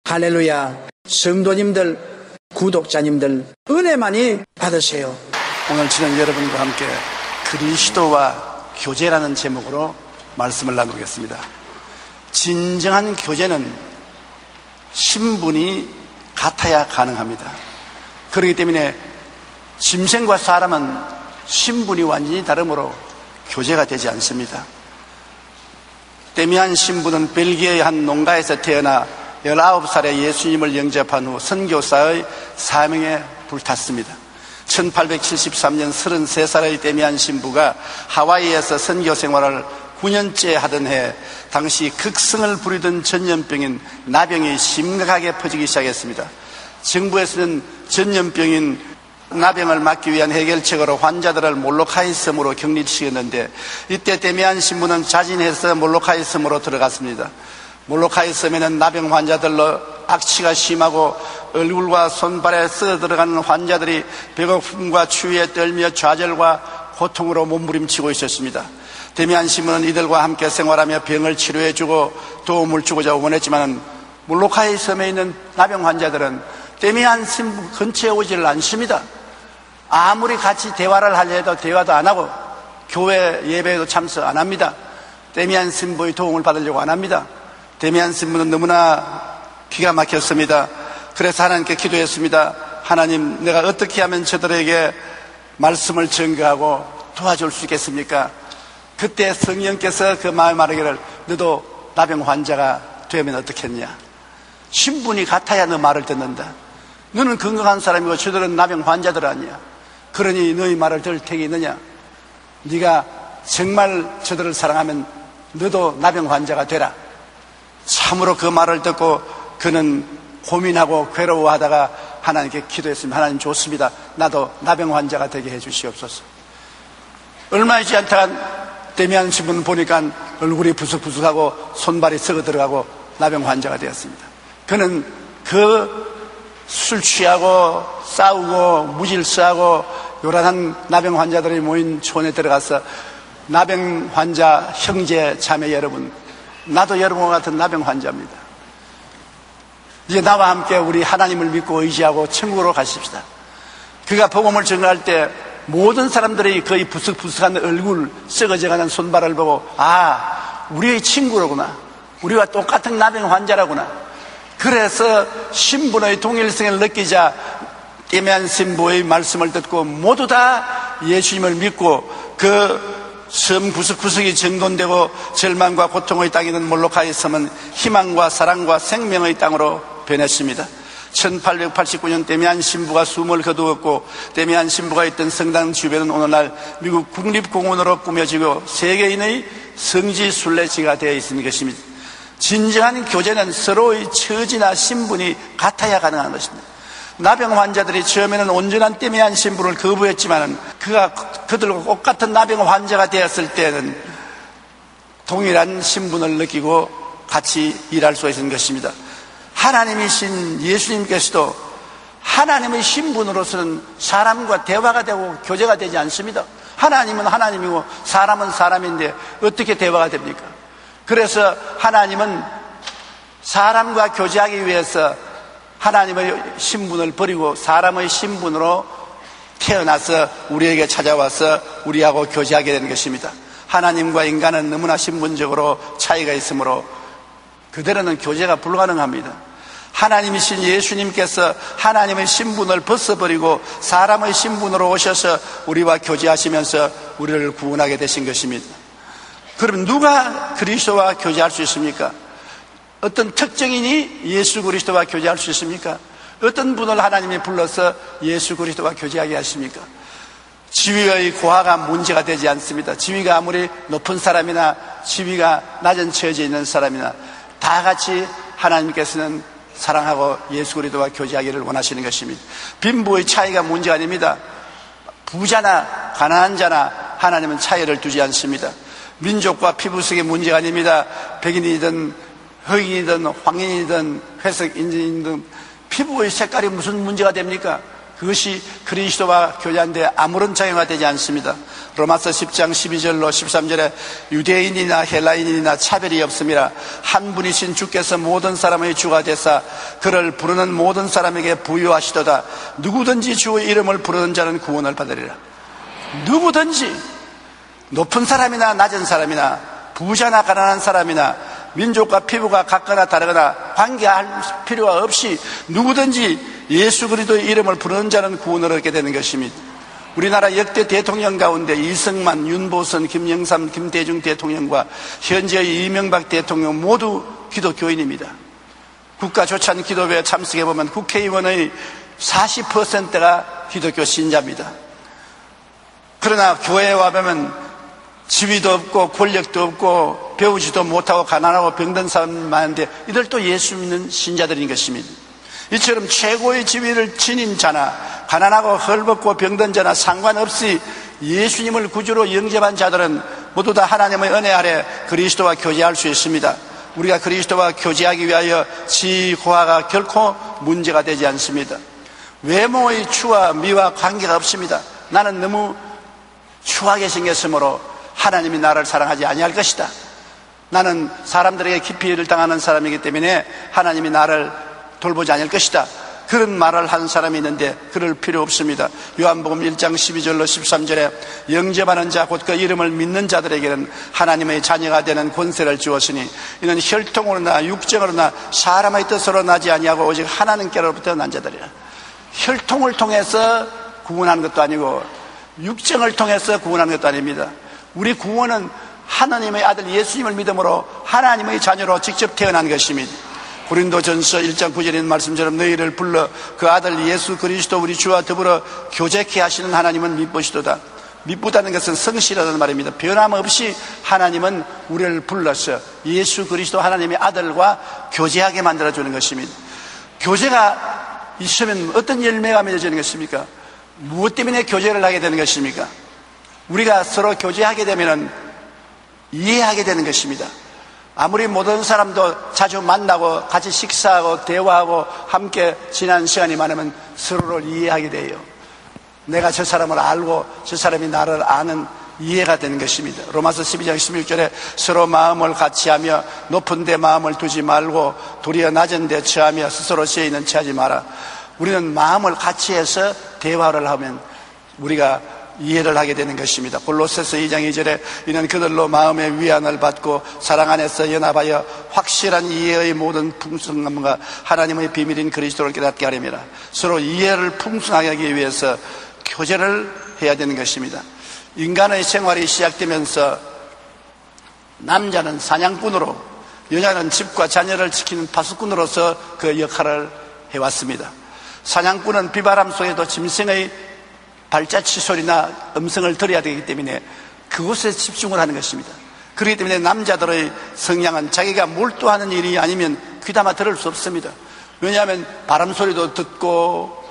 할렐루야. 성도님들, 구독자님들 은혜 많이 받으세요. 오늘 저는 여러분과 함께 그리스도와 교제라는 제목으로 말씀을 나누겠습니다. 진정한 교제는 신분이 같아야 가능합니다. 그렇기 때문에 짐승과 사람은 신분이 완전히 다르므로 교제가 되지 않습니다. 데미안 신부는 벨기에의 한 농가에서 태어나 19살에 예수님을 영접한 후 선교사의 사명에 불탔습니다. 1873년 33살의 데미안 신부가 하와이에서 선교 생활을 9년째 하던 해 당시 극성을 부리던 전염병인 나병이 심각하게 퍼지기 시작했습니다. 정부에서는 전염병인 나병을 막기 위한 해결책으로 환자들을 몰로카이 섬으로 격리시켰는데 이때 데미안 신부는 자진해서 몰로카이 섬으로 들어갔습니다. 몰로카이 섬에는 나병 환자들로 악취가 심하고 얼굴과 손발에 썩어 들어가는 환자들이 배고픔과 추위에 떨며 좌절과 고통으로 몸부림치고 있었습니다. 데미안 신부는 이들과 함께 생활하며 병을 치료해주고 도움을 주고자 원했지만 몰로카이 섬에 있는 나병 환자들은 데미안 신부 근처에 오지를 않습니다. 아무리 같이 대화를 하려 해도 대화도 안 하고 교회 예배에도 참석 안 합니다. 데미안 신부의 도움을 받으려고 안 합니다. 데미안 신부는 너무나 기가 막혔습니다. 그래서 하나님께 기도했습니다. 하나님, 내가 어떻게 하면 저들에게 말씀을 전가하고 도와줄 수 있겠습니까? 그때 성령께서 그 마음을 말하기를 너도 나병 환자가 되면 어떻겠냐? 신분이 같아야 너 말을 듣는다. 너는 건강한 사람이고 저들은 나병 환자들 아니야. 그러니 너희 말을 들을 택이 있느냐? 네가 정말 저들을 사랑하면 너도 나병 환자가 되라. 참으로 그 말을 듣고 그는 고민하고 괴로워하다가 하나님께 기도했습니다. 하나님 좋습니다. 나도 나병 환자가 되게 해 주시옵소서. 얼마 있지 않다가 데미안 신부는 보니까 얼굴이 부석부석하고 손발이 썩어 들어가고 나병 환자가 되었습니다. 그는 그 술 취하고 싸우고 무질서하고 요란한 나병 환자들이 모인 촌에 들어가서 나병 환자 형제 자매 여러분, 나도 여러분과 같은 나병 환자입니다. 이제 나와 함께 우리 하나님을 믿고 의지하고 천국으로 가십시다. 그가 복음을 전할 때 모든 사람들이 거의 부석부석한 얼굴, 썩어져가는 손발을 보고 우리의 친구로구나, 우리와 똑같은 나병 환자라구나. 그래서 신분의 동일성을 느끼자 데미안 신부의 말씀을 듣고 모두 다 예수님을 믿고 그 섬 구석구석이 정돈되고 절망과 고통의 땅이던 몰로카이 섬은 희망과 사랑과 생명의 땅으로 변했습니다. 1889년 데미안 신부가 숨을 거두었고 데미안 신부가 있던 성당 주변은 오늘날 미국 국립공원으로 꾸며지고 세계인의 성지 순례지가 되어 있는 것입니다. 진정한 교제는 서로의 처지나 신분이 같아야 가능한 것입니다. 나병 환자들이 처음에는 온전한 데미안 신부를 거부했지만 그가 그들과 똑같은 나병 환자가 되었을 때는 동일한 신분을 느끼고 같이 일할 수 있는 것입니다. 하나님이신 예수님께서도 하나님의 신분으로서는 사람과 대화가 되고 교제가 되지 않습니다. 하나님은 하나님이고 사람은 사람인데 어떻게 대화가 됩니까? 그래서 하나님은 사람과 교제하기 위해서 하나님의 신분을 버리고 사람의 신분으로 태어나서 우리에게 찾아와서 우리하고 교제하게 되는 것입니다. 하나님과 인간은 너무나 신분적으로 차이가 있으므로 그대로는 교제가 불가능합니다. 하나님이신 예수님께서 하나님의 신분을 벗어버리고 사람의 신분으로 오셔서 우리와 교제하시면서 우리를 구원하게 되신 것입니다. 그럼 누가 그리스도와 교제할 수 있습니까? 어떤 특정인이 예수 그리스도와 교제할 수 있습니까? 어떤 분을 하나님이 불러서 예수 그리스도와 교제하게 하십니까? 지위의 고하가 문제가 되지 않습니다. 지위가 아무리 높은 사람이나 지위가 낮은 처지에 있는 사람이나 다 같이 하나님께서는 사랑하고 예수 그리스도와 교제하기를 원하시는 것입니다. 빈부의 차이가 문제가 아닙니다. 부자나 가난한 자나 하나님은 차이를 두지 않습니다. 민족과 피부색의 문제가 아닙니다. 백인이든 흑인이든 황인이든 회색 인종이든 피부의 색깔이 무슨 문제가 됩니까? 그것이 그리스도와 교제하는데 아무런 장애가 되지 않습니다. 로마서 10장 12절로 13절에 유대인이나 헬라인이나 차별이 없음이라 한 분이신 주께서 모든 사람의 주가 되사 그를 부르는 모든 사람에게 부유하시도다. 누구든지 주의 이름을 부르는 자는 구원을 받으리라. 누구든지 높은 사람이나 낮은 사람이나 부자나 가난한 사람이나 민족과 피부가 같거나 다르거나 관계할 필요가 없이 누구든지 예수 그리스도의 이름을 부르는 자는 구원을 얻게 되는 것입니다. 우리나라 역대 대통령 가운데 이승만, 윤보선, 김영삼, 김대중 대통령과 현재의 이명박 대통령 모두 기독교인입니다. 국가조찬 기도회에 참석해보면 국회의원의 40%가 기독교 신자입니다. 그러나 교회에 와보면 지위도 없고 권력도 없고 배우지도 못하고 가난하고 병든 사람 많은데 이들도 예수 믿는 신자들인 것입니다. 이처럼 최고의 지위를 지닌 자나 가난하고 헐벗고 병든 자나 상관없이 예수님을 구주로 영접한 자들은 모두 다 하나님의 은혜 아래 그리스도와 교제할 수 있습니다. 우리가 그리스도와 교제하기 위하여 지호화가 결코 문제가 되지 않습니다. 외모의 추와 미와 관계가 없습니다. 나는 너무 추하게 생겼으므로 하나님이 나를 사랑하지 아니할 것이다. 나는 사람들에게 기피를 당하는 사람이기 때문에 하나님이 나를 돌보지 않을 것이다. 그런 말을 한 사람이 있는데 그럴 필요 없습니다. 요한복음 1장 12절로 13절에 영접하는 자 곧 그 이름을 믿는 자들에게는 하나님의 자녀가 되는 권세를 주었으니 이는 혈통으로나 육정으로나 사람의 뜻으로 나지 아니하고 오직 하나님께로부터 난 자들이라. 혈통을 통해서 구원하는 것도 아니고 육정을 통해서 구원하는 것도 아닙니다. 우리 구원은 하나님의 아들 예수님을 믿음으로 하나님의 자녀로 직접 태어난 것입니다. 고린도전서 1장 9절에 있는 말씀처럼 너희를 불러 그 아들 예수 그리스도 우리 주와 더불어 교제케 하시는 하나님은 미쁘시도다. 미쁘다는 것은 성실하다는 말입니다. 변함없이 하나님은 우리를 불러서 예수 그리스도 하나님의 아들과 교제하게 만들어주는 것입니다. 교제가 있으면 어떤 열매가 맺어지는 것입니까? 무엇 때문에 교제를 하게 되는 것입니까? 우리가 서로 교제하게 되면 이해하게 되는 것입니다. 아무리 모든 사람도 자주 만나고 같이 식사하고 대화하고 함께 지난 시간이 많으면 서로를 이해하게 돼요. 내가 저 사람을 알고 저 사람이 나를 아는 이해가 되는 것입니다. 로마서 12장 16절에 서로 마음을 같이하며 높은 데 마음을 두지 말고 도리어 낮은 데 처하며 스스로 죄인은 처하지 마라. 우리는 마음을 같이해서 대화를 하면 우리가 이해를 하게 되는 것입니다. 골로새서 2장 2절에 이는 그들로 마음의 위안을 받고 사랑 안에서 연합하여 확실한 이해의 모든 풍성함과 하나님의 비밀인 그리스도를 깨닫게 하려니라. 서로 이해를 풍성하게 하기 위해서 교제를 해야 되는 것입니다. 인간의 생활이 시작되면서 남자는 사냥꾼으로 여자는 집과 자녀를 지키는 파수꾼으로서 그 역할을 해왔습니다. 사냥꾼은 비바람 속에도 짐승의 발자취 소리나 음성을 들어야 되기 때문에 그곳에 집중을 하는 것입니다. 그렇기 때문에 남자들의 성향은 자기가 몰두하는 일이 아니면 귀담아 들을 수 없습니다. 왜냐하면 바람 소리도 듣고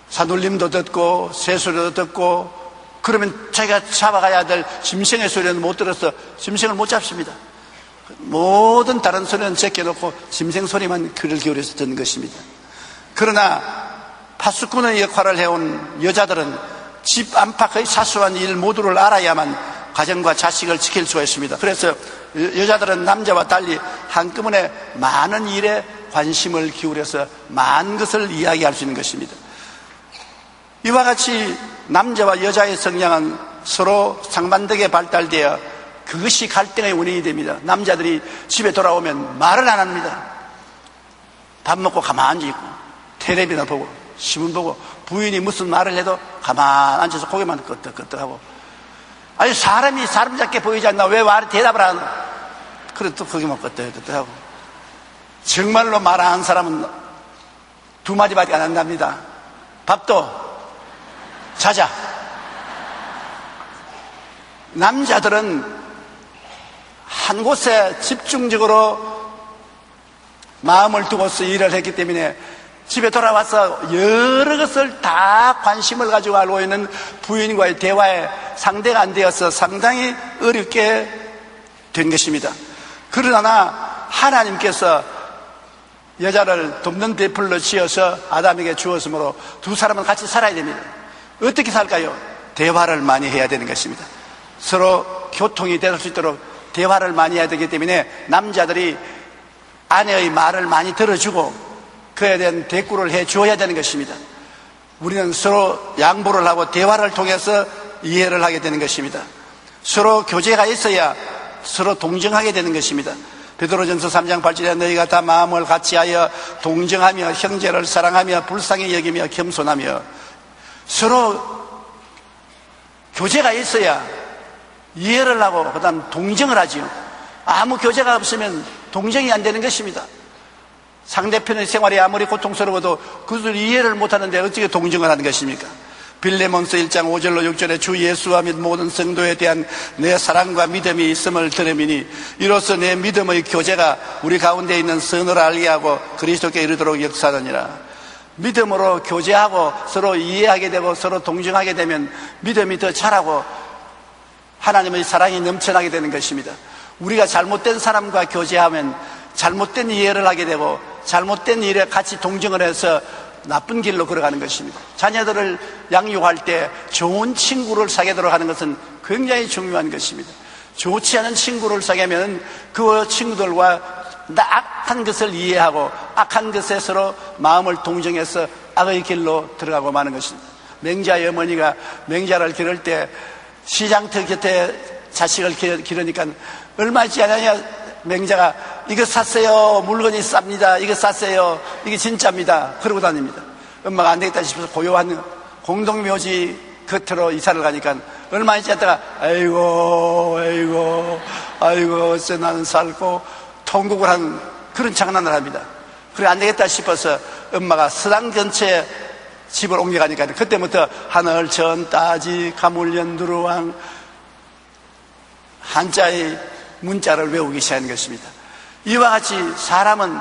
산울림도 듣고 새소리도 듣고 그러면 자기가 잡아가야 될 짐승의 소리는 못 들어서 짐승을 못 잡습니다. 모든 다른 소리는 제껴놓고 짐승 소리만 귀를 기울여서 듣는 것입니다. 그러나 파수꾼의 역할을 해온 여자들은 집 안팎의 사소한 일 모두를 알아야만 가정과 자식을 지킬 수가 있습니다. 그래서 여자들은 남자와 달리 한꺼번에 많은 일에 관심을 기울여서 많은 것을 이야기할 수 있는 것입니다. 이와 같이 남자와 여자의 성향은 서로 상반되게 발달되어 그것이 갈등의 원인이 됩니다. 남자들이 집에 돌아오면 말을 안 합니다. 밥 먹고 가만히 있고 텔레비나 보고 신문 보고 부인이 무슨 말을 해도 가만 앉아서 고개만 끄덕끄덕하고 아니 사람이 사람답게 보이지 않나 왜 말에 대답을 안 하나 그래 또 고개만 끄덕끄덕하고 정말로 말 안 하는 사람은 두 마디밖에 안 한답니다. 밥도 자자. 남자들은 한 곳에 집중적으로 마음을 두고서 일을 했기 때문에 집에 돌아와서 여러 것을 다 관심을 가지고 알고 있는 부인과의 대화에 상대가 안 되어서 상당히 어렵게 된 것입니다. 그러나 하나님께서 여자를 돕는 배풀로 지어서 아담에게 주었으므로 두 사람은 같이 살아야 됩니다. 어떻게 살까요? 대화를 많이 해야 되는 것입니다. 서로 교통이 될 수 있도록 대화를 많이 해야 되기 때문에 남자들이 아내의 말을 많이 들어주고 그에 대한 대꾸를 해 주어야 되는 것입니다. 우리는 서로 양보를 하고 대화를 통해서 이해를 하게 되는 것입니다. 서로 교제가 있어야 서로 동정하게 되는 것입니다. 베드로전서 3장 8절에 너희가 다 마음을 같이하여 동정하며 형제를 사랑하며 불쌍히 여기며 겸손하며, 서로 교제가 있어야 이해를 하고 그 다음 동정을 하지요. 아무 교제가 없으면 동정이 안 되는 것입니다. 상대편의 생활이 아무리 고통스러워도 그것을 이해를 못하는데 어떻게 동정을 하는 것입니까? 빌레몬서 1장 5절로 6절에 주 예수와 및 모든 성도에 대한 내 사랑과 믿음이 있음을 들음이니 이로써 내 믿음의 교제가 우리 가운데 있는 선을 알게 하고 그리스도께 이르도록 역사하느니라. 믿음으로 교제하고 서로 이해하게 되고 서로 동정하게 되면 믿음이 더 자라고 하나님의 사랑이 넘쳐나게 되는 것입니다. 우리가 잘못된 사람과 교제하면 잘못된 이해를 하게 되고 잘못된 일에 같이 동정을 해서 나쁜 길로 걸어가는 것입니다. 자녀들을 양육할 때 좋은 친구를 사귀도록 하는 것은 굉장히 중요한 것입니다. 좋지 않은 친구를 사귀면 그 친구들과 악한 것을 이해하고 악한 것에 서로 마음을 동정해서 악의 길로 들어가고 마는 것입니다. 맹자의 어머니가 맹자를 기를 때 시장터 곁에 자식을 기르니까 얼마 있지 않느냐, 맹자가 이거 샀어요, 물건이 쌉니다, 이거 샀어요, 이게 진짜입니다, 그러고 다닙니다. 엄마가 안 되겠다 싶어서 고요한 공동묘지 겉으로 이사를 가니까 얼마 있지 않다가 아이고 어째 나는 살고 통곡을 한 그런 장난을 합니다. 그래 안 되겠다 싶어서 엄마가 서당 근처에 집을 옮겨가니까 그때부터 하늘 전 따지 가물련 두루왕 한자의 문자를 외우기 시작하는 것입니다. 이와 같이 사람은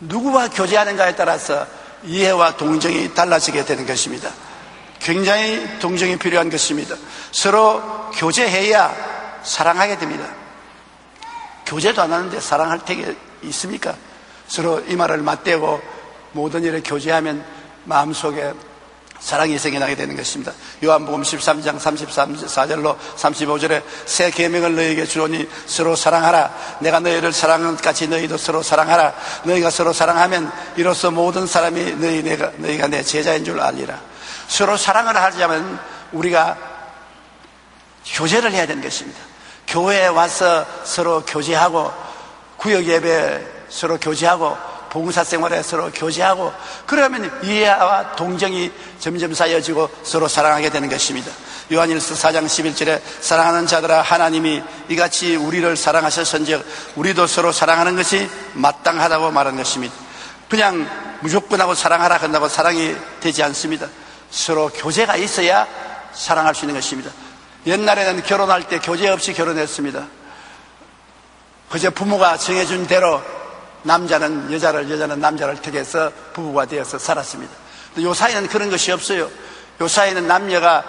누구와 교제하는가에 따라서 이해와 동정이 달라지게 되는 것입니다. 굉장히 동정이 필요한 것입니다. 서로 교제해야 사랑하게 됩니다. 교제도 안 하는데 사랑할 때가 있습니까? 서로 이 말을 맞대고 모든 일에 교제하면 마음속에 사랑이 생겨나게 되는 것입니다. 요한복음 13장 34절로 35절에 새 계명을 너희에게 주노니 서로 사랑하라. 내가 너희를 사랑한 것 같이 너희도 서로 사랑하라. 너희가 서로 사랑하면 이로써 모든 사람이 너희가 내 제자인 줄 알리라. 서로 사랑을 하자면 우리가 교제를 해야 되는 것입니다. 교회에 와서 서로 교제하고 구역 예배 서로 교제하고 봉사생활에 서로 교제하고 그러면 이해와 동정이 점점 쌓여지고 서로 사랑하게 되는 것입니다. 요한일서 4장 11절에 사랑하는 자들아 하나님이 이같이 우리를 사랑하셨은즉 우리도 서로 사랑하는 것이 마땅하다고 말한 것입니다. 그냥 무조건 하고 사랑하라 한다고 사랑이 되지 않습니다. 서로 교제가 있어야 사랑할 수 있는 것입니다. 옛날에는 결혼할 때 교제 없이 결혼했습니다. 그저 부모가 정해준 대로 남자는 여자를, 여자는 남자를 택해서 부부가 되어서 살았습니다. 요 사이는 그런 것이 없어요. 요 사이는 남녀가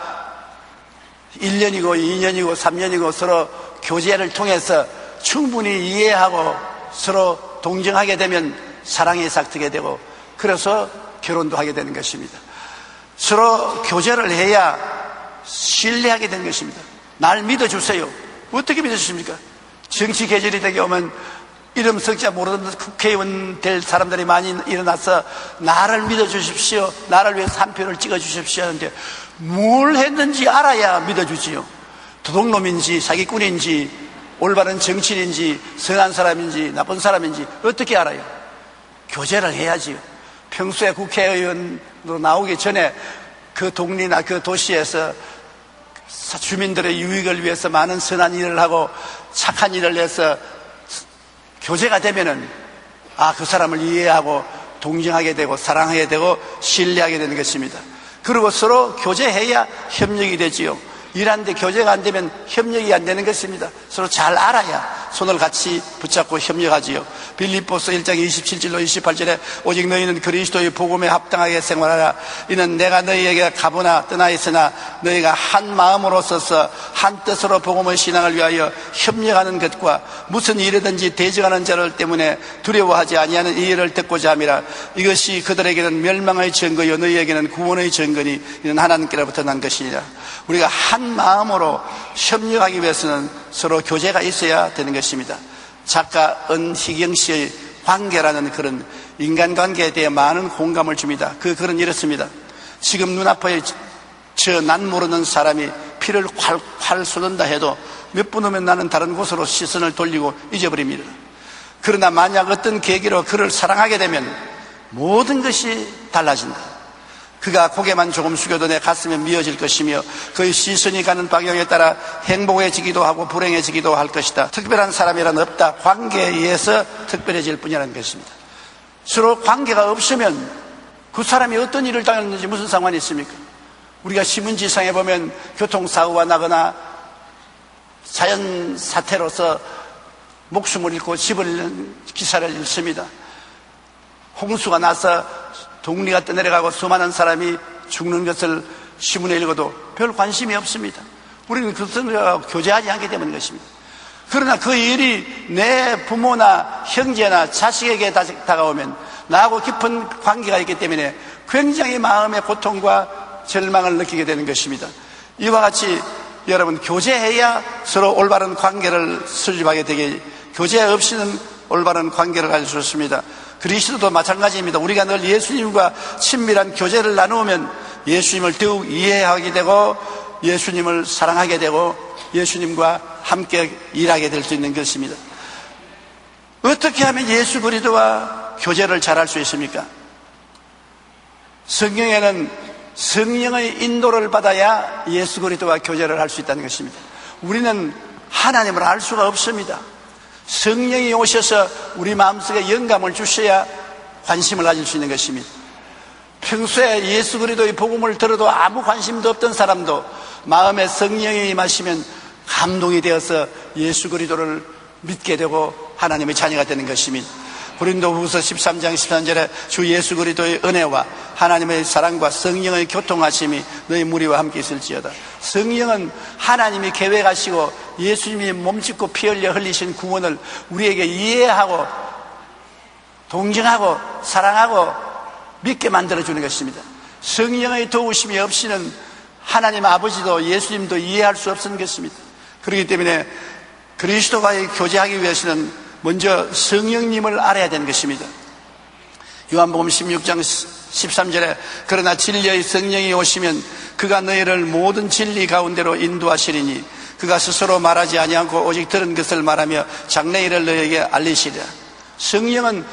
1년이고 2년이고 3년이고 서로 교제를 통해서 충분히 이해하고 서로 동정하게 되면 사랑이 싹트게 되고 그래서 결혼도 하게 되는 것입니다. 서로 교제를 해야 신뢰하게 되는 것입니다. 날 믿어주세요. 어떻게 믿어주십니까? 정치 계절이 되게 오면 이름 석자 모르는 국회의원 될 사람들이 많이 일어나서 나를 믿어주십시오, 나를 위해서 한 표를 찍어주십시오 하는데 뭘 했는지 알아야 믿어주지요. 도둑놈인지 사기꾼인지 올바른 정치인인지 선한 사람인지 나쁜 사람인지 어떻게 알아요? 교제를 해야지요. 평소에 국회의원으로 나오기 전에 그 동리나 그 도시에서 주민들의 유익을 위해서 많은 선한 일을 하고 착한 일을 해서 교제가 되면은 그 사람을 이해하고 동정하게 되고 사랑하게 되고 신뢰하게 되는 것입니다. 그리고 서로 교제해야 협력이 되지요. 일하는데 교제가 안 되면 협력이 안 되는 것입니다. 서로 잘 알아야 손을 같이 붙잡고 협력하지요. 빌립보서 1장 27절로 28절에 오직 너희는 그리스도의 복음에 합당하게 생활하라. 이는 내가 너희에게 가보나 떠나 있으나 너희가 한 마음으로 서서 한 뜻으로 복음의 신앙을 위하여 협력하는 것과 무슨 일이든지 대적하는 자를 때문에 두려워하지 아니하는 이 일을 듣고자 함이라. 이것이 그들에게는 멸망의 증거요 너희에게는 구원의 증거니 이는 하나님께로부터 난 것이니라. 우리가 한 마음으로 협력하기 위해서는 서로 교제가 있어야 되는 것입니다. 작가 은희경 씨의 관계라는 그런 인간관계에 대해 많은 공감을 줍니다. 그 글은 이렇습니다. 지금 눈앞에 저 난 모르는 사람이 피를 활활 쏟는다 해도 몇 분 후면 나는 다른 곳으로 시선을 돌리고 잊어버립니다. 그러나 만약 어떤 계기로 그를 사랑하게 되면 모든 것이 달라진다. 그가 고개만 조금 숙여도 내 가슴에 미어질 것이며 그의 시선이 가는 방향에 따라 행복해지기도 하고 불행해지기도 할 것이다. 특별한 사람이란 없다. 관계에 의해서 특별해질 뿐이라는 것입니다. 서로 관계가 없으면 그 사람이 어떤 일을 당했는지 무슨 상관이 있습니까? 우리가 신문지상에 보면 교통사고가 나거나 자연사태로서 목숨을 잃고 집을 잃는 기사를 읽습니다. 홍수가 나서 동리가 떠내려가고 수많은 사람이 죽는 것을 신문에 읽어도 별 관심이 없습니다. 우리는 그것과 교제하지 않기 때문인 것입니다. 그러나 그 일이 내 부모나 형제나 자식에게 다가오면 나하고 깊은 관계가 있기 때문에 굉장히 마음의 고통과 절망을 느끼게 되는 것입니다. 이와 같이 여러분 교제해야 서로 올바른 관계를 수립하게 되게, 교제 없이는 올바른 관계를 가질 수 없습니다. 그리스도도 마찬가지입니다. 우리가 늘 예수님과 친밀한 교제를 나누면 예수님을 더욱 이해하게 되고 예수님을 사랑하게 되고 예수님과 함께 일하게 될 수 있는 것입니다. 어떻게 하면 예수 그리스도와 교제를 잘할 수 있습니까? 성경에는 성령의 인도를 받아야 예수 그리스도와 교제를 할 수 있다는 것입니다. 우리는 하나님을 알 수가 없습니다. 성령이 오셔서 우리 마음속에 영감을 주셔야 관심을 가질 수 있는 것입니다. 평소에 예수 그리스도의 복음을 들어도 아무 관심도 없던 사람도 마음에 성령이 임하시면 감동이 되어서 예수 그리스도를 믿게 되고 하나님의 자녀가 되는 것입니다. 고린도후서 13장 13절에 주 예수 그리스도의 은혜와 하나님의 사랑과 성령의 교통하심이 너희 무리와 함께 있을지어다. 성령은 하나님이 계획하시고 예수님이 몸짓고 피 흘려 흘리신 구원을 우리에게 이해하고 동정하고 사랑하고 믿게 만들어주는 것입니다. 성령의 도우심이 없이는 하나님 아버지도 예수님도 이해할 수 없는 것입니다. 그렇기 때문에 그리스도와의 교제하기 위해서는 먼저 성령님을 알아야 되는 것입니다. 요한복음 16장 13절에 그러나 진리의 성령이 오시면 그가 너희를 모든 진리 가운데로 인도하시리니 그가 스스로 말하지 아니하고 오직 들은 것을 말하며 장래일을 너희에게 알리시리라. 성령은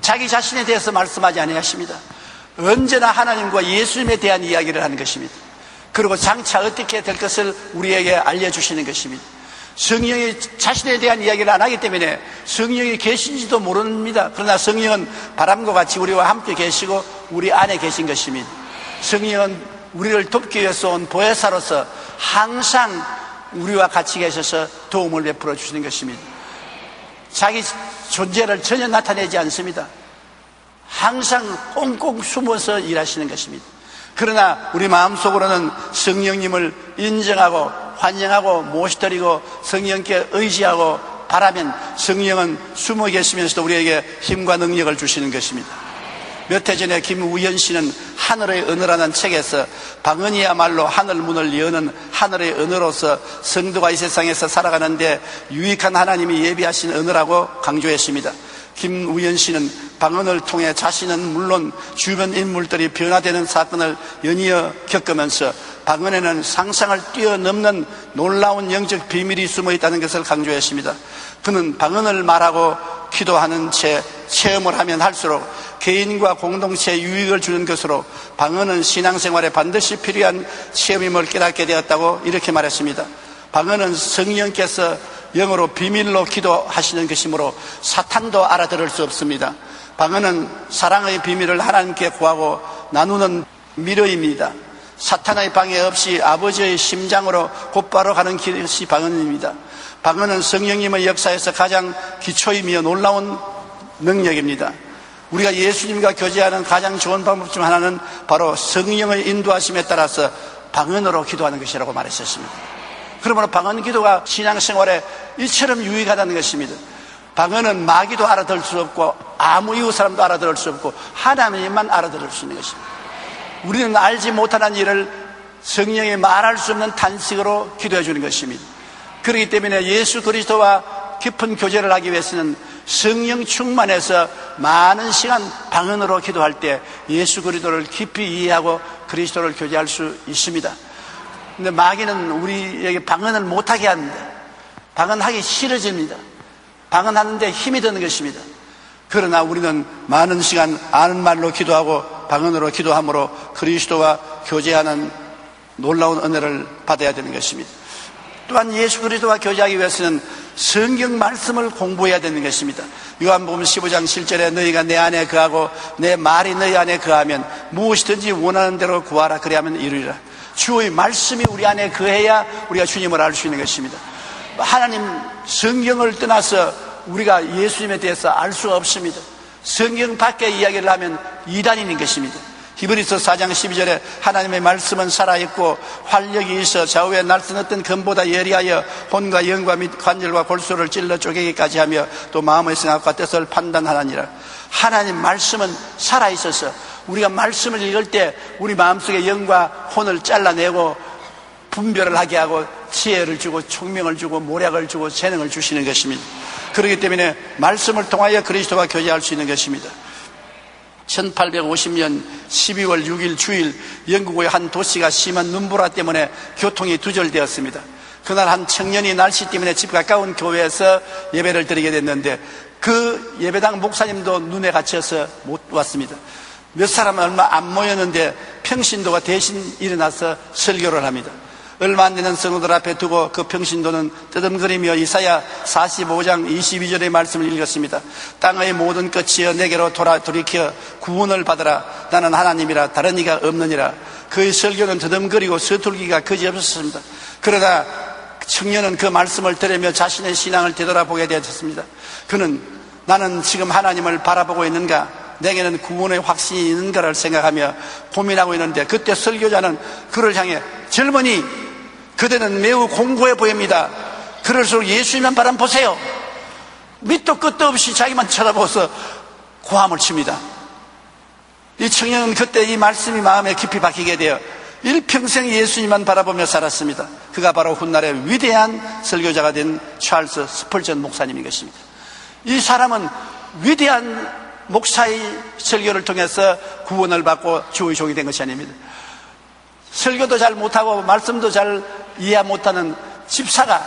자기 자신에 대해서 말씀하지 아니하십니다. 언제나 하나님과 예수님에 대한 이야기를 하는 것입니다. 그리고 장차 어떻게 될 것을 우리에게 알려주시는 것입니다. 성령이 자신에 대한 이야기를 안 하기 때문에 성령이 계신지도 모릅니다. 그러나 성령은 바람과 같이 우리와 함께 계시고 우리 안에 계신 것입니다. 성령은 우리를 돕기 위해서 온 보혜사로서 항상 우리와 같이 계셔서 도움을 베풀어 주시는 것입니다. 자기 존재를 전혀 나타내지 않습니다. 항상 꽁꽁 숨어서 일하시는 것입니다. 그러나 우리 마음속으로는 성령님을 인정하고 환영하고 모시드리고 성령께 의지하고 바라면 성령은 숨어 계시면서도 우리에게 힘과 능력을 주시는 것입니다. 몇 해 전에 김우현 씨는 하늘의 언어라는 책에서 방언이야말로 하늘 문을 여는 하늘의 언어로서 성도가 이 세상에서 살아가는데 유익한 하나님이 예비하신 언어라고 강조했습니다. 김우현 씨는 방언을 통해 자신은 물론 주변 인물들이 변화되는 사건을 연이어 겪으면서 방언에는 상상을 뛰어넘는 놀라운 영적 비밀이 숨어 있다는 것을 강조했습니다. 그는 방언을 말하고 기도하는 채 체험을 하면 할수록 개인과 공동체에 유익을 주는 것으로 방언은 신앙생활에 반드시 필요한 체험임을 깨닫게 되었다고 이렇게 말했습니다. 방언은 성령께서 영어로 비밀로 기도하시는 것이므로 사탄도 알아들을 수 없습니다. 방언은 사랑의 비밀을 하나님께 구하고 나누는 미러입니다. 사탄의 방해 없이 아버지의 심장으로 곧바로 가는 것이 방언입니다. 방언은 성령님의 역사에서 가장 기초이며 놀라운 능력입니다. 우리가 예수님과 교제하는 가장 좋은 방법 중 하나는 바로 성령의 인도하심에 따라서 방언으로 기도하는 것이라고 말했었습니다. 그러므로 방언 기도가 신앙생활에 이처럼 유익하다는 것입니다. 방언은 마귀도 알아들을 수 없고 아무 이웃 사람도 알아들을 수 없고 하나님만 알아들을 수 있는 것입니다. 우리는 알지 못하는 일을 성령이 말할 수 없는 탄식으로 기도해 주는 것입니다. 그렇기 때문에 예수 그리스도와 깊은 교제를 하기 위해서는 성령 충만해서 많은 시간 방언으로 기도할 때 예수 그리스도를 깊이 이해하고 그리스도를 교제할 수 있습니다. 근데 마귀는 우리에게 방언을 못하게 합니다. 방언하기 싫어집니다. 방언하는데 힘이 드는 것입니다. 그러나 우리는 많은 시간 아는 말로 기도하고 방언으로 기도함으로 그리스도와 교제하는 놀라운 은혜를 받아야 되는 것입니다. 또한 예수 그리스도와 교제하기 위해서는 성경 말씀을 공부해야 되는 것입니다. 요한복음 15장 7절에 너희가 내 안에 거하고 내 말이 너희 안에 거하면 무엇이든지 원하는 대로 구하라 그리하면 이루리라. 주의 말씀이 우리 안에 거해야 우리가 주님을 알 수 있는 것입니다. 하나님 성경을 떠나서 우리가 예수님에 대해서 알 수가 없습니다. 성경 밖에 이야기를 하면 이단인 것입니다. 히브리서 4장 12절에 하나님의 말씀은 살아있고 활력이 있어 좌우에 날선 어떤 검보다 예리하여 혼과 영과 및 관절과 골수를 찔러 쪼개기까지 하며 또 마음의 생각과 뜻을 판단하느니라. 하나님 말씀은 살아있어서 우리가 말씀을 읽을 때 우리 마음속에 영과 혼을 잘라내고 분별을 하게 하고 지혜를 주고 총명을 주고 모략을 주고 재능을 주시는 것입니다. 그렇기 때문에 말씀을 통하여 그리스도와 교제할 수 있는 것입니다. 1850년 12월 6일 주일 영국의 한 도시가 심한 눈보라 때문에 교통이 두절되었습니다. 그날 한 청년이 날씨 때문에 집 가까운 교회에서 예배를 드리게 됐는데 그 예배당 목사님도 눈에 갇혀서 못 왔습니다. 몇 사람은 얼마 안 모였는데 평신도가 대신 일어나서 설교를 합니다. 얼마 안 되는 성도들 앞에 두고 그 평신도는 뜨듬거리며 이사야 45장 22절의 말씀을 읽었습니다. 땅의 모든 끝이여 내게로 돌이켜 구원을 받으라. 나는 하나님이라 다른 이가 없느니라. 그의 설교는 뜨듬거리고 서툴기가 그지없었습니다. 그러다 청년은 그 말씀을 들으며 자신의 신앙을 되돌아보게 되었습니다. 그는 나는 지금 하나님을 바라보고 있는가? 내게는 구원의 확신이 있는가를 생각하며 고민하고 있는데 그때 설교자는 그를 향해 젊은이 그대는 매우 공고해 보입니다. 그럴수록 예수님만 바라보세요. 밑도 끝도 없이 자기만 쳐다보고서 고함을 칩니다. 이 청년은 그때 이 말씀이 마음에 깊이 박히게 되어 일평생 예수님만 바라보며 살았습니다. 그가 바로 훗날에 위대한 설교자가 된 찰스 스펄전 목사님인 것입니다. 이 사람은 위대한 목사의 설교를 통해서 구원을 받고 주의 종이 된 것이 아닙니다. 설교도 잘 못하고 말씀도 잘 이해 못하는 집사가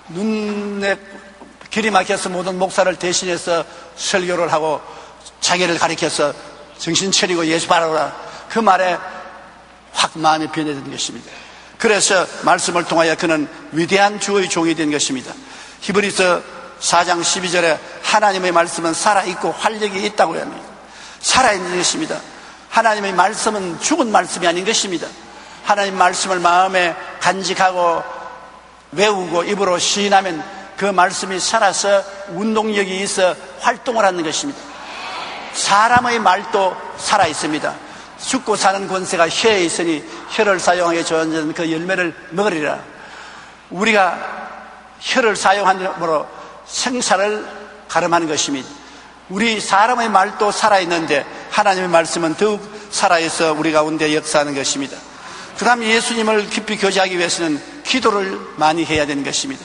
눈에 길이 막혀서 모든 목사를 대신해서 설교를 하고 자기를 가리켜서 정신 차리고 예수 바라보라 그 말에 확 마음이 변해진 것입니다. 그래서 말씀을 통하여 그는 위대한 주의 종이 된 것입니다. 히브리서 4장 12절에 하나님의 말씀은 살아있고 활력이 있다고 합니다. 살아있는 것입니다. 하나님의 말씀은 죽은 말씀이 아닌 것입니다. 하나님 말씀을 마음에 간직하고 외우고 입으로 시인하면 그 말씀이 살아서 운동력이 있어 활동을 하는 것입니다. 사람의 말도 살아있습니다. 죽고 사는 권세가 혀에 있으니 혀를 사용하게 주어진 그 열매를 먹으리라. 우리가 혀를 사용함으로 생사를 가름하는 것입니다. 우리 사람의 말도 살아있는데 하나님의 말씀은 더욱 살아있어 우리 가운데 역사하는 것입니다. 그 다음 예수님을 깊이 교제하기 위해서는 기도를 많이 해야 되는 것입니다.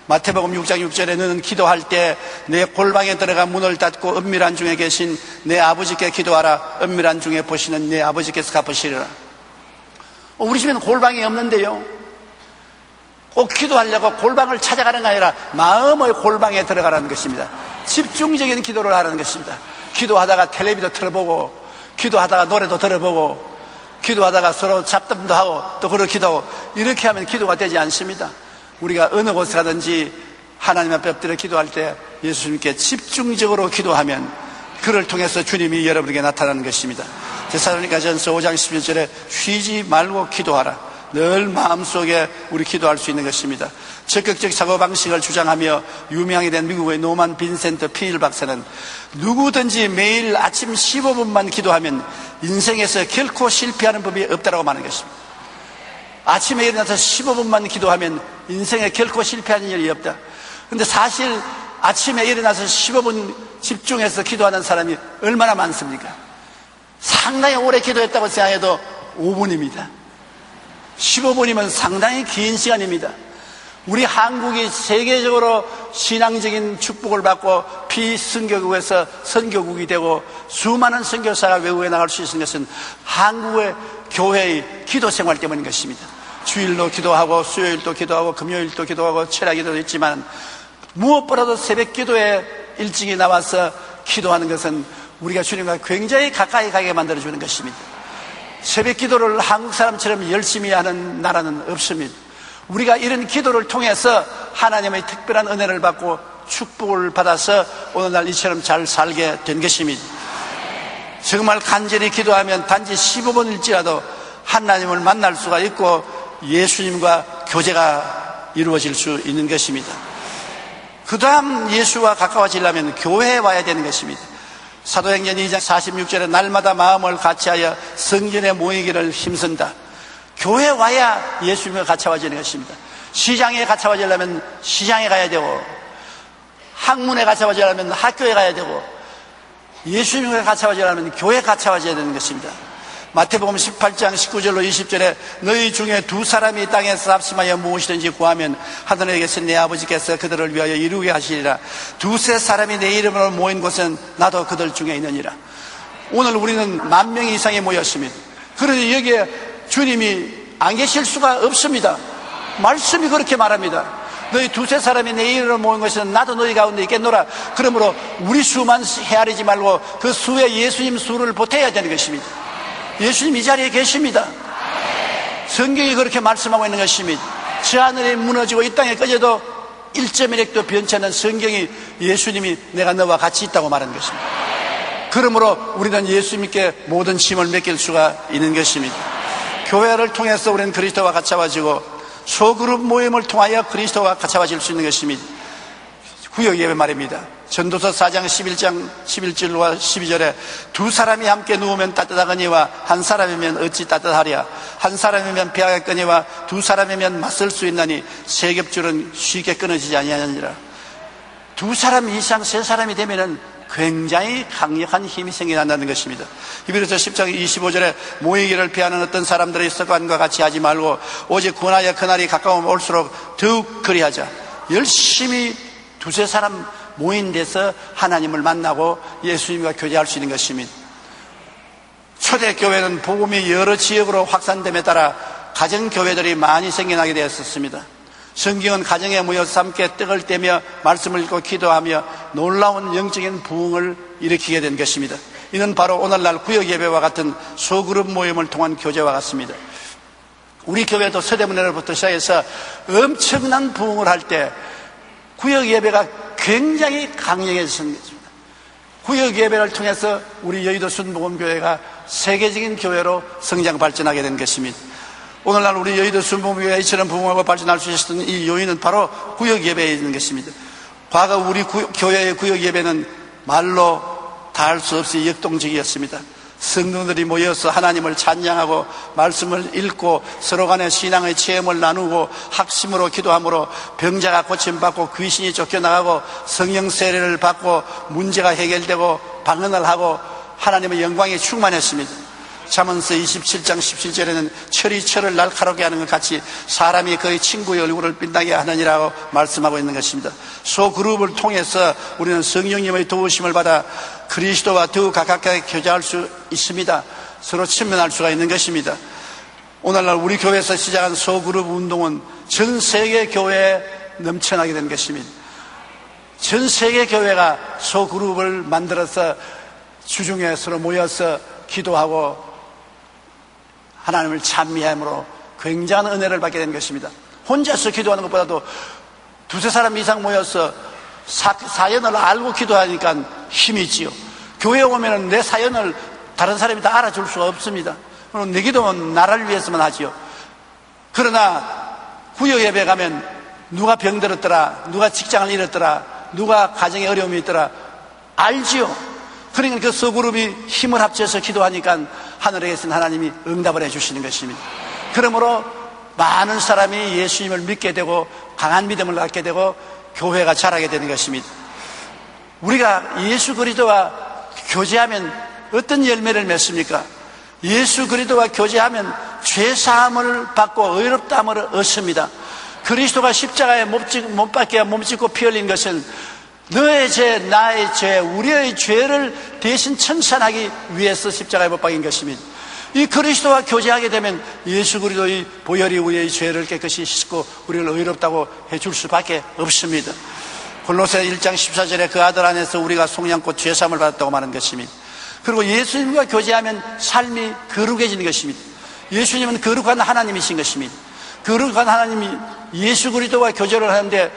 마태복음 6장 6절에 너는 기도할 때 내 골방에 들어가 문을 닫고 은밀한 중에 계신 내 아버지께 기도하라. 은밀한 중에 보시는 내 아버지께서 갚으시리라. 우리 집에는 골방이 없는데요, 꼭 기도하려고 골방을 찾아가는 게 아니라 마음의 골방에 들어가라는 것입니다. 집중적인 기도를 하라는 것입니다. 기도하다가 텔레비도 틀어보고, 기도하다가 노래도 들어보고, 기도하다가 서로 잡담도 하고 또 그렇게 기도하고, 이렇게 하면 기도가 되지 않습니다. 우리가 어느 곳에 가든지 하나님 앞에 엎드려 기도할 때 예수님께 집중적으로 기도하면 그를 통해서 주님이 여러분에게 나타나는 것입니다. 데살로니가전서 5장 11절에 쉬지 말고 기도하라. 늘 마음속에 우리 기도할 수 있는 것입니다. 적극적 사고방식을 주장하며 유명하게 된 미국의 노만 빈센트 피일 박사는 누구든지 매일 아침 15분만 기도하면 인생에서 결코 실패하는 법이 없다고 말하는 것입니다. 아침에 일어나서 15분만 기도하면 인생에 결코 실패하는 일이 없다. 그런데 사실 아침에 일어나서 15분 집중해서 기도하는 사람이 얼마나 많습니까? 상당히 오래 기도했다고 생각해도 5분입니다. 15분이면 상당히 긴 시간입니다. 우리 한국이 세계적으로 신앙적인 축복을 받고 비선교국에서 선교국이 되고 수많은 선교사가 외국에 나갈 수 있는 것은 한국의 교회의 기도 생활 때문인 것입니다. 주일도 기도하고 수요일도 기도하고 금요일도 기도하고 철야 기도도 있지만 무엇보다도 새벽 기도에 일찍이 나와서 기도하는 것은 우리가 주님과 굉장히 가까이 가게 만들어주는 것입니다. 새벽 기도를 한국 사람처럼 열심히 하는 나라는 없습니다. 우리가 이런 기도를 통해서 하나님의 특별한 은혜를 받고 축복을 받아서 오늘날 이처럼 잘 살게 된 것입니다. 정말 간절히 기도하면 단지 15분일지라도 하나님을 만날 수가 있고 예수님과 교제가 이루어질 수 있는 것입니다. 그 다음 예수와 가까워지려면 교회에 와야 되는 것입니다. 사도행전 2장 46절에 날마다 마음을 같이하여 성전에 모이기를 힘쓴다. 교회에 와야 예수님과 가까워지는 것입니다. 시장에 가까워지려면 시장에 가야 되고 학문에 가까워지려면 학교에 가야 되고 예수님과 가까워지려면 교회에 가까워져야 되는 것입니다. 마태복음 18장 19절로 20절에 너희 중에 두 사람이 땅에서 합심하여 무엇이든지 구하면 하늘에 계신 내 아버지께서 그들을 위하여 이루게 하시리라. 두세 사람이 내 이름으로 모인 곳은 나도 그들 중에 있느니라. 오늘 우리는 10,000명 이상이 모였습니다. 그러니 여기에 주님이 안 계실 수가 없습니다. 말씀이 그렇게 말합니다. 너희 두세 사람이 내 이름으로 모인 것은 나도 너희 가운데 있겠노라. 그러므로 우리 수만 헤아리지 말고 그 수에 예수님 수를 보태야 되는 것입니다. 예수님 이 자리에 계십니다. 성경이 그렇게 말씀하고 있는 것입니다. 저 하늘이 무너지고 이 땅에 꺼져도 1.1핵도 변치 않는 성경이 예수님이 내가 너와 같이 있다고 말하는 것입니다. 그러므로 우리는 예수님께 모든 짐을 맡길 수가 있는 것입니다. 교회를 통해서 우리는 그리스도와 가까워지고 소그룹 모임을 통하여 그리스도와 가까워질 수 있는 것입니다. 구역 예배 말입니다. 전도서 4장 11절과 12절에 두 사람이 함께 누우면 따뜻하거니와 한 사람이면 어찌 따뜻하랴. 한 사람이면 배하겠거니와 두 사람이면 맞설 수 있나니 세 겹줄은 쉽게 끊어지지 아니하느니라. 두 사람 이상 세 사람이 되면은 굉장히 강력한 힘이 생겨난다는 것입니다. 히브리서 10장 25절에 모이기를 피하는 어떤 사람들의 습관과 같이 하지 말고 오직 권하여 그날이 가까우면 올수록 더욱 그리하자. 열심히 두세 사람 모인 데서 하나님을 만나고 예수님과 교제할 수 있는 것입니다. 초대교회는 복음이 여러 지역으로 확산됨에 따라 가정교회들이 많이 생겨나게 되었습니다. 성경은 가정에 모여서 함께 떡을 떼며 말씀을 읽고 기도하며 놀라운 영적인 부흥을 일으키게 된 것입니다. 이는 바로 오늘날 구역예배와 같은 소그룹 모임을 통한 교제와 같습니다. 우리 교회도 서대문회로부터 시작해서 엄청난 부흥을 할 때 구역예배가 굉장히 강력해졌습니다. 구역예배를 통해서 우리 여의도 순복음교회가 세계적인 교회로 성장 발전하게 된 것입니다. 오늘날 우리 여의도 순복음교회가 이처럼 부흥하고 발전할 수 있었던 이 요인은 바로 구역예배에 있는 것입니다. 과거 우리 교회의 구역예배는 말로 다 할 수 없이 역동적이었습니다. 성도들이 모여서 하나님을 찬양하고 말씀을 읽고 서로 간의 신앙의 체험을 나누고 학심으로 기도함으로 병자가 고침받고 귀신이 쫓겨나가고 성령 세례를 받고 문제가 해결되고 방언을 하고 하나님의 영광이 충만했습니다. 잠언서 27장 17절에는 철이 철을 날카롭게 하는 것 같이 사람이 그의 친구의 얼굴을 빛나게 하느니라고 말씀하고 있는 것입니다. 소그룹을 통해서 우리는 성령님의 도우심을 받아 그리스도와 더욱 가깝게 교제할 수 있습니다. 서로 친면할 수가 있는 것입니다. 오늘날 우리 교회에서 시작한 소그룹 운동은 전 세계 교회에 넘쳐나게 된 것입니다. 전 세계 교회가 소그룹을 만들어서 주중에 서로 모여서 기도하고 하나님을 찬미함으로 굉장한 은혜를 받게 된 것입니다. 혼자서 기도하는 것보다도 두세 사람 이상 모여서 사연을 알고 기도하니까 힘이 있지요. 교회에 오면 내 사연을 다른 사람이 다 알아줄 수가 없습니다. 그럼 내 기도는 나를 위해서만 하지요. 그러나 구역 예배 가면 누가 병들었더라, 누가 직장을 잃었더라, 누가 가정에 어려움이 있더라 알지요. 그러니까 그 소그룹이 힘을 합쳐서 기도하니까 하늘에 계신 하나님이 응답을 해주시는 것입니다. 그러므로 많은 사람이 예수님을 믿게 되고 강한 믿음을 갖게 되고 교회가 자라게 되는 것입니다. 우리가 예수 그리스도와 교제하면 어떤 열매를 맺습니까? 예수 그리스도와 교제하면 죄사함을 받고 의롭다함을 얻습니다. 그리스도가 십자가에 못 박혀 몸짓고 피 흘린 것은 너의 죄, 나의 죄, 우리의 죄를 대신 청산하기 위해서 십자가에 못 박인 것입니다. 이 그리스도와 교제하게 되면 예수 그리스도의 보혈이 우리의 죄를 깨끗이 씻고 우리를 의롭다고 해줄 수밖에 없습니다. 골로새 1장 14절에 그 아들 안에서 우리가 속량고 죄사함을 받았다고 말하는 것입니다. 그리고 예수님과 교제하면 삶이 거룩해지는 것입니다. 예수님은 거룩한 하나님이신 것입니다. 거룩한 하나님이 예수 그리스도와 교제를 하는데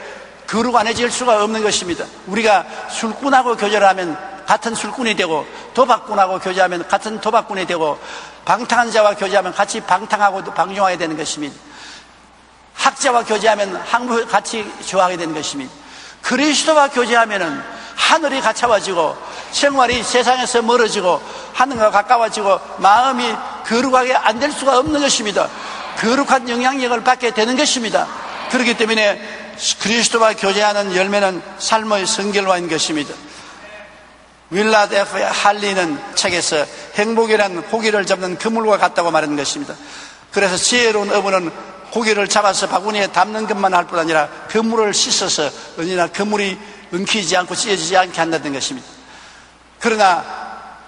거룩안해질 수가 없는 것입니다. 우리가 술꾼하고 교제를 하면 같은 술꾼이 되고, 도박꾼하고 교제하면 같은 도박꾼이 되고, 방탕한 자와 교제하면 같이 방탕하고 방종하게 되는 것입니다. 학자와 교제하면 학문을 같이 좋아하게 되는 것입니다. 그리스도와 교제하면은 하늘이 가까워지고 생활이 세상에서 멀어지고 하늘과 가까워지고 마음이 거룩하게 안 될 수가 없는 것입니다. 거룩한 영향력을 받게 되는 것입니다. 그렇기 때문에 그리스도와 교제하는 열매는 삶의 성결화인 것입니다. 윌라드 F. 할리는 책에서 행복이란 고기를 잡는 그물과 같다고 말하는 것입니다. 그래서 지혜로운 어부는 고기를 잡아서 바구니에 담는 것만 할 뿐 아니라 그물을 씻어서 언제나 그물이 엉키지 않고 찢어지지 않게 한다는 것입니다. 그러나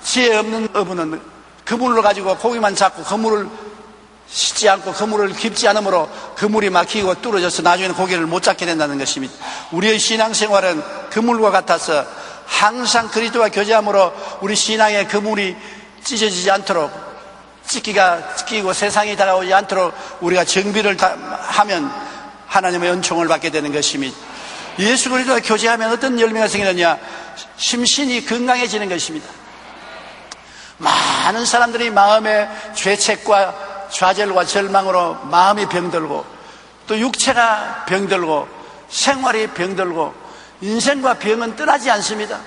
지혜 없는 어부는 그물을 가지고 고기만 잡고 그물을 씻지 않고 그물을 깊지 않으므로 그물이 막히고 뚫어져서 나중에는 고기를 못 잡게 된다는 것입니다. 우리의 신앙생활은 그물과 같아서 항상 그리스도와 교제함으로 우리 신앙의 그물이 찢어지지 않도록, 찢기고 세상이 다가오지 않도록 우리가 정비를 하면 하나님의 은총을 받게 되는 것입니다. 예수 그리스도와 교제하면 어떤 열매가 생기느냐? 심신이 건강해지는 것입니다. 많은 사람들이 마음의 죄책과 좌절과 절망으로 마음이 병들고, 또 육체가 병들고, 생활이 병들고, 인생과 병은 떠나지 않습니다.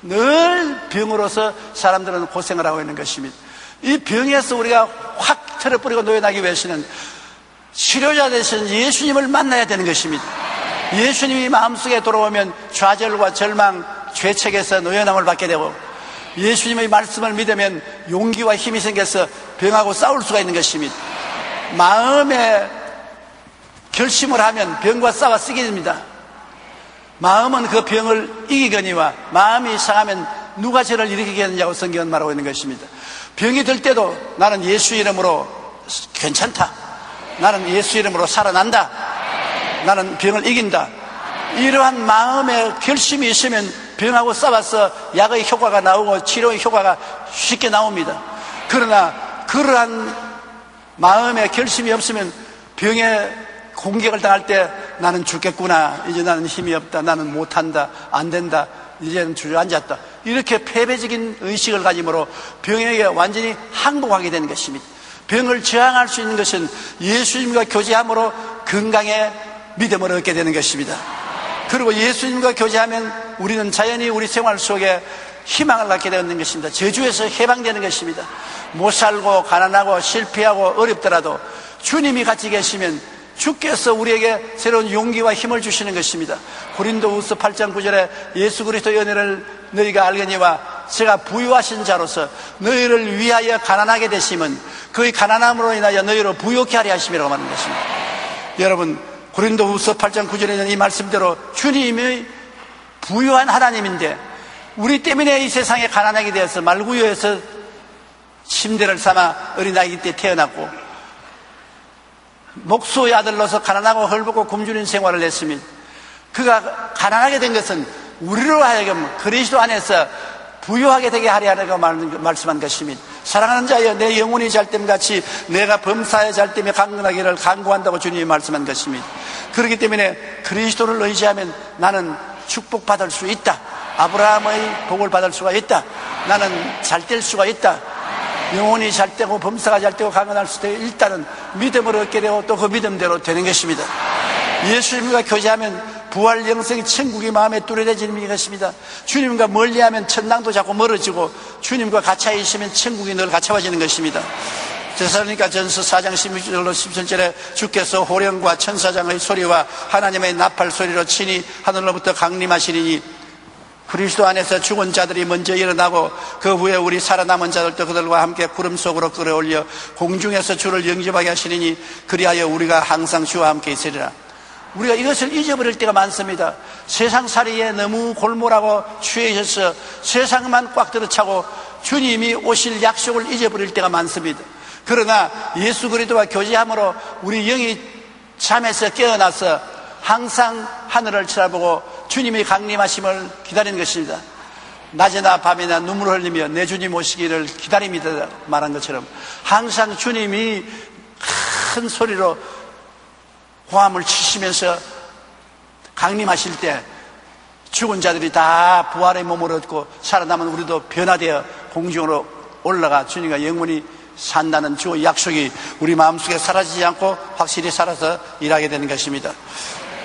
늘 병으로서 사람들은 고생을 하고 있는 것입니다. 이 병에서 우리가 확 틀어버리고 놓여나기 위해서는 치료자 되신 예수님을 만나야 되는 것입니다. 예수님이 마음속에 들어오면 좌절과 절망, 죄책에서 놓여남을 받게 되고, 예수님의 말씀을 믿으면 용기와 힘이 생겨서 병하고 싸울 수가 있는 것입니다. 마음에 결심을 하면 병과 싸워 쓰게 됩니다. 마음은 그 병을 이기거니와 마음이 상하면 누가 저를 일으키겠느냐고 성경은 말하고 있는 것입니다. 병이 들 때도 나는 예수 이름으로 괜찮다, 나는 예수 이름으로 살아난다, 나는 병을 이긴다, 이러한 마음의 결심이 있으면 병하고 싸워서 약의 효과가 나오고 치료의 효과가 쉽게 나옵니다. 그러나 그러한 마음의 결심이 없으면 병에 공격을 당할 때 나는 죽겠구나, 이제 나는 힘이 없다, 나는 못한다, 안 된다, 이제는 주저앉았다, 이렇게 패배적인 의식을 가짐으로 병에게 완전히 항복하게 되는 것입니다. 병을 저항할 수 있는 것은 예수님과 교제함으로 건강의 믿음을 얻게 되는 것입니다. 그리고 예수님과 교제하면 우리는 자연히 우리 생활 속에 희망을 갖게 되는 것입니다. 저주에서 해방되는 것입니다. 못 살고 가난하고 실패하고 어렵더라도 주님이 같이 계시면 주께서 우리에게 새로운 용기와 힘을 주시는 것입니다. 고린도후서 8장 9절에 예수 그리스도의 은혜를 너희가 알거니와 제가 부유하신 자로서 너희를 위하여 가난하게 되심은 그의 가난함으로 인하여 너희를 부유케 하려 하심이라고 말하는 것입니다. 여러분, 고린도후서 8장 9절에는 이 말씀대로 주님이 부유한 하나님인데 우리 때문에 이 세상에 가난하게 되어서 말구유에서 침대를 삼아 어린아이 때 태어났고 목수의 아들로서 가난하고 헐벗고 굶주린 생활을 했습니다. 그가 가난하게 된 것은 우리로 하여금 그리스도 안에서 부유하게 되게 하려 하라고 말씀한 것입니다. 사랑하는 자여, 내 영혼이 잘됨같이 내가 범사에 잘됨에 강건하기를 간구한다고 주님이 말씀한 것입니다. 그렇기 때문에 그리스도를 의지하면 나는 축복받을 수 있다, 아브라함의 복을 받을 수가 있다, 나는 잘 될 수가 있다, 영혼이 잘 되고 범사가 잘 되고 강건할 수 있고 일단은 믿음을 얻게 되고 또 그 믿음대로 되는 것입니다. 예수님과 교제하면 부활 영생이 천국이 마음에 뚜렷해지는 것입니다. 주님과 멀리하면 천당도 자꾸 멀어지고 주님과 같이 있으면 천국이 늘 가까워지는 것입니다. 데살로니가 전서 4장 16절로 17절에 주께서 호령과 천사장의 소리와 하나님의 나팔 소리로 친히 하늘로부터 강림하시리니 그리스도 안에서 죽은 자들이 먼저 일어나고 그 후에 우리 살아남은 자들도 그들과 함께 구름 속으로 끌어올려 공중에서 주를 영접하게 하시리니 그리하여 우리가 항상 주와 함께 있으리라. 우리가 이것을 잊어버릴 때가 많습니다. 세상살이에 너무 골몰하고 취해 있어서 세상만 꽉 들어차고 주님이 오실 약속을 잊어버릴 때가 많습니다. 그러나 예수 그리스도와 교제함으로 우리 영이 잠에서 깨어나서 항상 하늘을 쳐다보고 주님이 강림하심을 기다리는 것입니다. 낮이나 밤이나 눈물을 흘리며 내 주님 오시기를 기다립니다 말한 것처럼 항상 주님이 큰 소리로 호함을 치시면서 강림하실 때 죽은 자들이 다 부활의 몸을 얻고 살아남은 우리도 변화되어 공중으로 올라가 주님과 영원히 산다는 주의 약속이 우리 마음속에 사라지지 않고 확실히 살아서 일하게 되는 것입니다.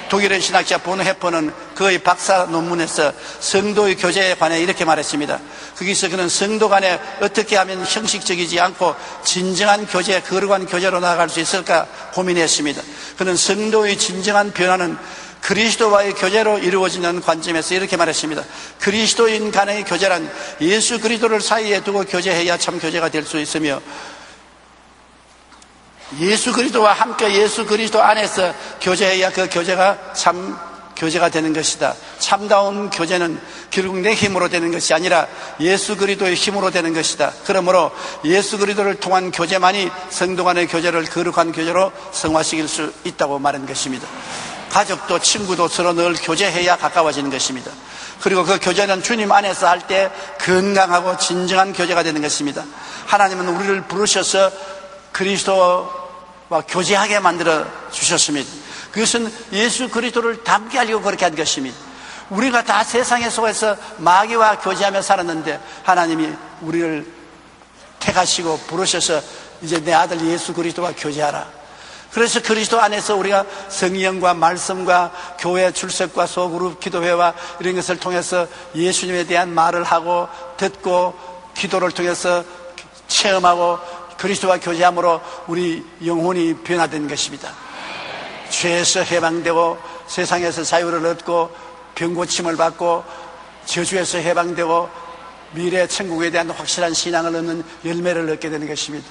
독일의 신학자 본헤퍼는 그의 박사 논문에서 성도의 교제에 관해 이렇게 말했습니다. 거기서 그는 성도 간에 어떻게 하면 형식적이지 않고 진정한 교제, 거룩한 교제로 나아갈 수 있을까 고민했습니다. 그는 성도의 진정한 변화는 그리스도와의 교제로 이루어지는 관점에서 이렇게 말했습니다. 그리스도인 간의 교제란 예수 그리스도를 사이에 두고 교제해야 참 교제가 될 수 있으며 예수 그리스도와 함께 예수 그리스도 안에서 교제해야 그 교제가 참 교제가 되는 것이다. 참다운 교제는 결국 내 힘으로 되는 것이 아니라 예수 그리스도의 힘으로 되는 것이다. 그러므로 예수 그리스도를 통한 교제만이 성도 간의 교제를 거룩한 교제로 성화시킬 수 있다고 말한 것입니다. 가족도 친구도 서로 늘 교제해야 가까워지는 것입니다. 그리고 그 교제는 주님 안에서 할 때 건강하고 진정한 교제가 되는 것입니다. 하나님은 우리를 부르셔서 그리스도와 교제하게 만들어 주셨습니다. 그것은 예수 그리스도를 닮게 하려고 그렇게 한 것입니다. 우리가 다 세상에 속해서 마귀와 교제하며 살았는데 하나님이 우리를 택하시고 부르셔서 이제 내 아들 예수 그리스도와 교제하라. 그래서 그리스도 안에서 우리가 성령과 말씀과 교회 출석과 소그룹 기도회와 이런 것을 통해서 예수님에 대한 말을 하고 듣고 기도를 통해서 체험하고 그리스도와 교제함으로 우리 영혼이 변화된 것입니다. 죄에서 해방되고 세상에서 자유를 얻고 병고침을 받고 저주에서 해방되고 미래 천국에 대한 확실한 신앙을 얻는 열매를 얻게 되는 것입니다.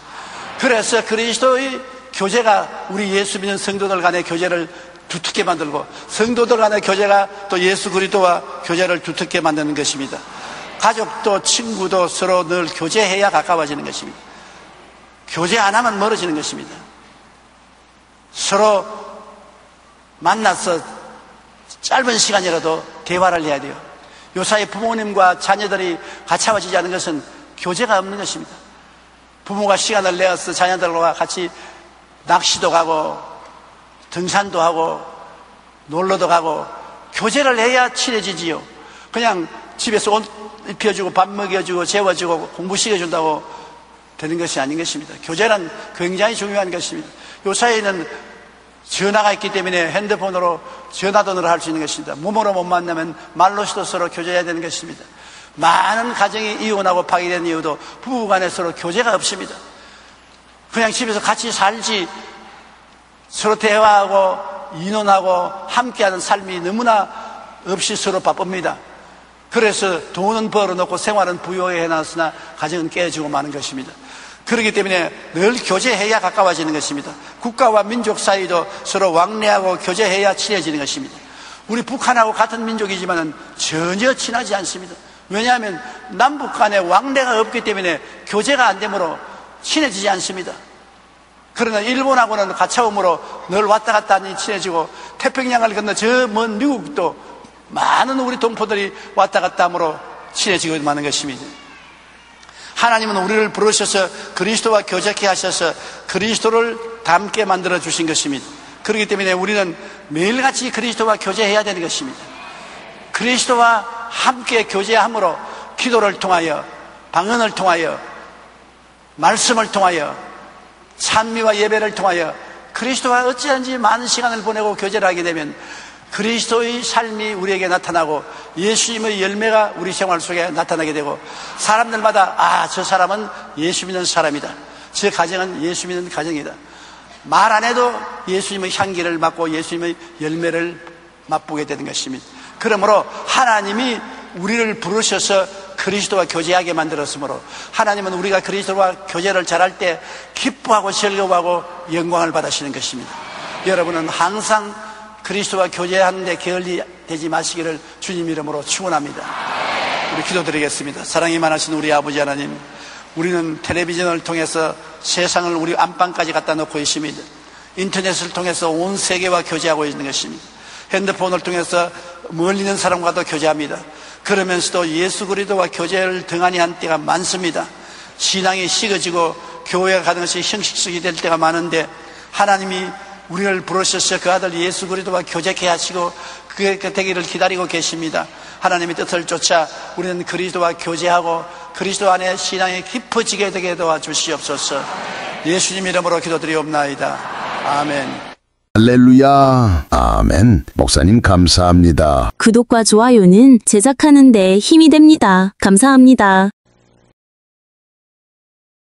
그래서 그리스도의 교제가 우리 예수 믿는 성도들 간의 교제를 두텁게 만들고 성도들 간의 교제가 또 예수 그리스도와 교제를 두텁게 만드는 것입니다. 가족도 친구도 서로 늘 교제해야 가까워지는 것입니다. 교제 안 하면 멀어지는 것입니다. 서로 만나서 짧은 시간이라도 대화를 해야 돼요. 요사이 부모님과 자녀들이 가까워지지 않은 것은 교제가 없는 것입니다. 부모가 시간을 내어서 자녀들과 같이 낚시도 가고 등산도 하고 놀러도 가고 교제를 해야 친해지지요. 그냥 집에서 옷 입혀주고 밥 먹여주고 재워주고 공부시켜준다고 되는 것이 아닌 것입니다. 교제는 굉장히 중요한 것입니다. 요사이는 전화가 있기 때문에 핸드폰으로 전화도 늘 할 수 있는 것입니다. 몸으로 못 만나면 말로서도 서로 교제해야 되는 것입니다. 많은 가정이 이혼하고 파괴된 이유도 부부간에 서로 교제가 없습니다. 그냥 집에서 같이 살지 서로 대화하고 인원하고 함께하는 삶이 너무나 없이 서로 바쁩니다. 그래서 돈은 벌어놓고 생활은 부유하게 해놨으나 가정은 깨지고 마는 것입니다. 그렇기 때문에 늘 교제해야 가까워지는 것입니다. 국가와 민족 사이도 서로 왕래하고 교제해야 친해지는 것입니다. 우리 북한하고 같은 민족이지만 전혀 친하지 않습니다. 왜냐하면 남북 간에 왕래가 없기 때문에 교제가 안 되므로 친해지지 않습니다. 그러나 일본하고는 가차움으로 늘 왔다 갔다 하니 친해지고 태평양을 건너 저 먼 미국도 많은 우리 동포들이 왔다 갔다 함으로 친해지고 마는 것입니다. 하나님은 우리를 부르셔서 그리스도와 교제케 하셔서 그리스도를 닮게 만들어 주신 것입니다. 그렇기 때문에 우리는 매일같이 그리스도와 교제해야 되는 것입니다. 그리스도와 함께 교제함으로 기도를 통하여 방언을 통하여 말씀을 통하여 찬미와 예배를 통하여 그리스도와 어찌하든지 많은 시간을 보내고 교제를 하게 되면 그리스도의 삶이 우리에게 나타나고 예수님의 열매가 우리 생활 속에 나타나게 되고 사람들마다 저 사람은 예수 믿는 사람이다. 저 가정은 예수 믿는 가정이다. 말 안 해도 예수님의 향기를 맡고 예수님의 열매를 맛보게 되는 것입니다. 그러므로 하나님이 우리를 부르셔서 그리스도와 교제하게 만들었으므로 하나님은 우리가 그리스도와 교제를 잘할 때 기뻐하고 즐거워하고 영광을 받으시는 것입니다. 여러분은 항상 그리스도와 교제하는데 게을리되지 마시기를 주님 이름으로 축원합니다. 우리 기도드리겠습니다. 사랑이 많으신 우리 아버지 하나님, 우리는 텔레비전을 통해서 세상을 우리 안방까지 갖다 놓고 있습니다. 인터넷을 통해서 온 세계와 교제하고 있는 것입니다. 핸드폰을 통해서 멀리 있는 사람과도 교제합니다. 그러면서도 예수 그리스도와 교제를 등한히 한 때가 많습니다. 신앙이 식어지고 교회가 가는 것이 형식적이 될 때가 많은데 하나님이 우리를 부르셔서 그 아들 예수 그리스도와 교제케 하시고 그게 되기를 기다리고 계십니다. 하나님의 뜻을 쫓아 우리는 그리스도와 교제하고 그리스도 안에 신앙이 깊어지게 되게 도와주시옵소서. 예수님 이름으로 기도드리옵나이다. 아멘. 할렐루야. 아멘. 목사님 감사합니다. 구독과 좋아요는 제작하는 데 힘이 됩니다. 감사합니다.